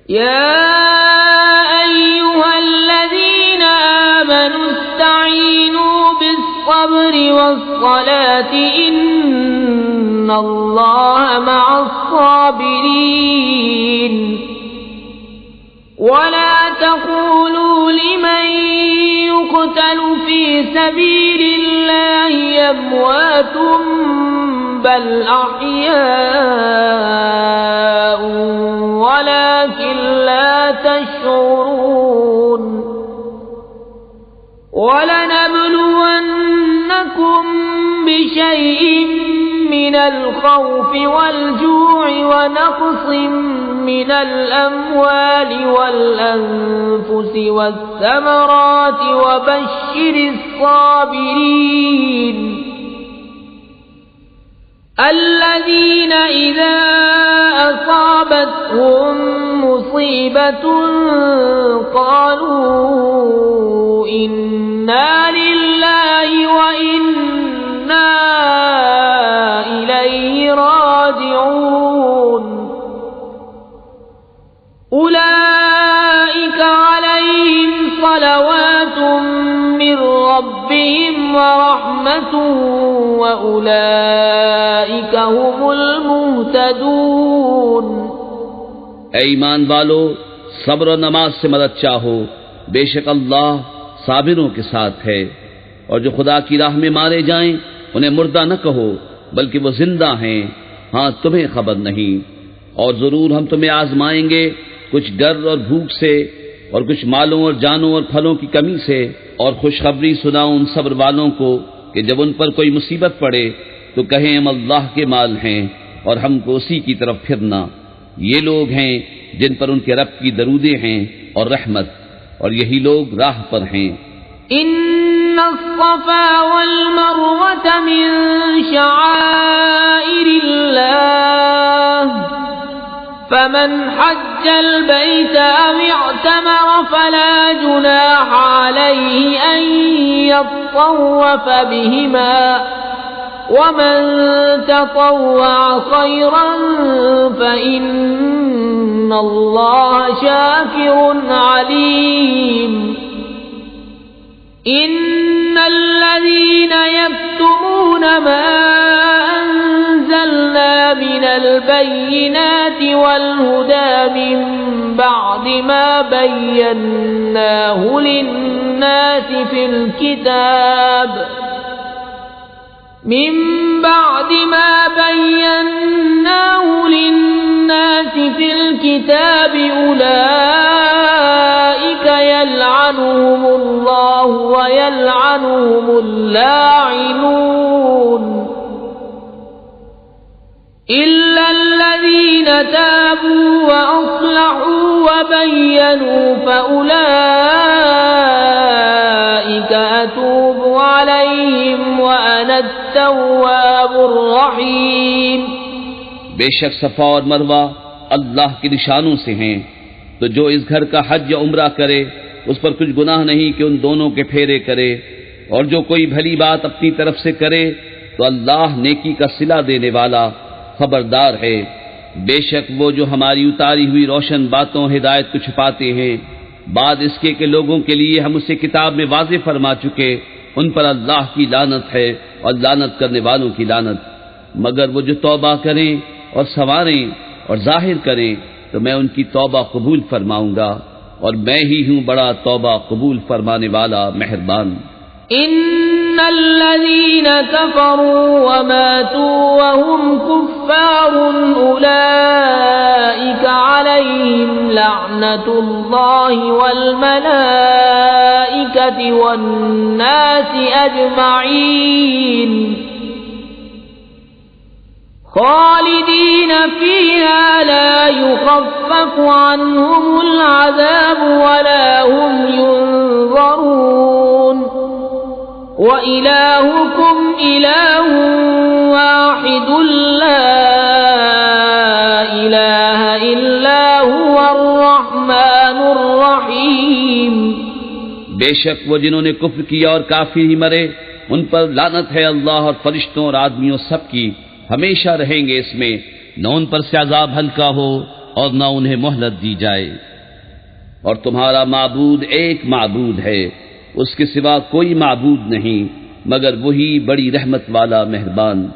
يا أيها الذين آمنوا استعينوا بالصبر والصلاة إن الله مع الصابرين ولا تقولوا لمن يقتل في سبيل الله أموات بل أحياء ولكن لا تشعرون ولنبلونكم بشيء من الخوف والجوع ونقص من الأموال والأنفس والثمرات وبشر الصابرين الذين إذا أصابتهم مصيبة قالوا إنا لله وإنا إليه راجعون أولئك عليهم صلوات من ربهم ورحمة وأولئك هم المهتدون۔ اے ایمان والو، صبر و نماز سے مدد چاہو، بے شک اللہ صابروں کے ساتھ ہے۔ اور جو خدا کی راہ میں مارے جائیں انہیں مردہ نہ کہو بلکہ وہ زندہ ہیں، ہاں تمہیں خبر نہیں۔ اور ضرور ہم تمہیں آزمائیں گے، کچھ گر اور بھوک سے اور کچھ مالوں اور جانوں اور پھلوں کی کمی سے، اور خوشخبری سناؤ ان صبر والوں کو کہ جب ان پر کوئی مصیبت پڑے تو کہیں ہم اللہ کے مال ہیں اور ہم کو اسی کی طرف پھرنا۔ یہ لوگ ہیں جن پر ان کے رب کی درودیں ہیں اور رحمت، اور یہی لوگ راہ پر ہیں۔ ان الصفا والمروة من شعائر الله فمن حج البيت أو اعتمر فلا جناح عليه أن يطوف بهما ومن تطوع خيرا فإن الله شاكر عليم۔ إن الذين يكتمون ما أنزلنا من البينات والهدى من بعد ما بيناه للناس في الكتاب أولئك يلعنهم الله ويلعنهم اللاعنون إلا الذين تابوا وأصلحوا وبينوا فأولئك أتوب عليهم وأنا التواب الرحيم۔ بے شک صفا اور مروہ اللہ کے نشانوں سے ہیں، تو جو اس گھر کا حج یا عمرہ کرے اس پر کچھ گناہ نہیں کہ ان دونوں کے پھیرے کرے، اور جو کوئی بھلی بات اپنی طرف سے کرے تو اللہ نیکی کا صلہ دینے والا خبردار ہے۔ بے شک وہ جو ہماری اتاری ہوئی روشن باتوں ہدایت کو چھپاتے ہیں، بعد اس کے کہ لوگوں کے لیے ہم اسے کتاب میں واضح فرما چکے، ان پر اللہ کی لعنت ہے اور لعنت کرنے والوں کی لعنت۔ مگر وہ جو توبہ کریں اور سنواریں اور ظاہر کریں تو میں ان کی توبہ قبول فرماؤں گا، اور میں ہی ہوں بڑا توبہ قبول فرمانے والا مہربان۔ ان الذين كفروا وماتوا وهم كفار اولئك عليهم لعنة الله والملائكة والناس اجمعين خالدين فيها لا يخفف عنهم العذاب ولا هم ينظرون وإلهكم إله واحد لا إله إلا هو الرحمن الرحيم۔ بے شک وہ جنہوں نے کفر کیا اور کافر ہی مرے ان پر لعنت ہے اللہ اور فرشتوں اور آدمیوں سب کی، ہمیشہ رہیں گے اس میں، نہ ان پر سے عذاب ہلکا ہو اور نہ انہیں مہلت دی جائے۔ اور تمہارا معبود ایک معبود ہے، اس کے سوا کوئی معبود نہیں مگر وہی بڑی رحمت والا مہربان۔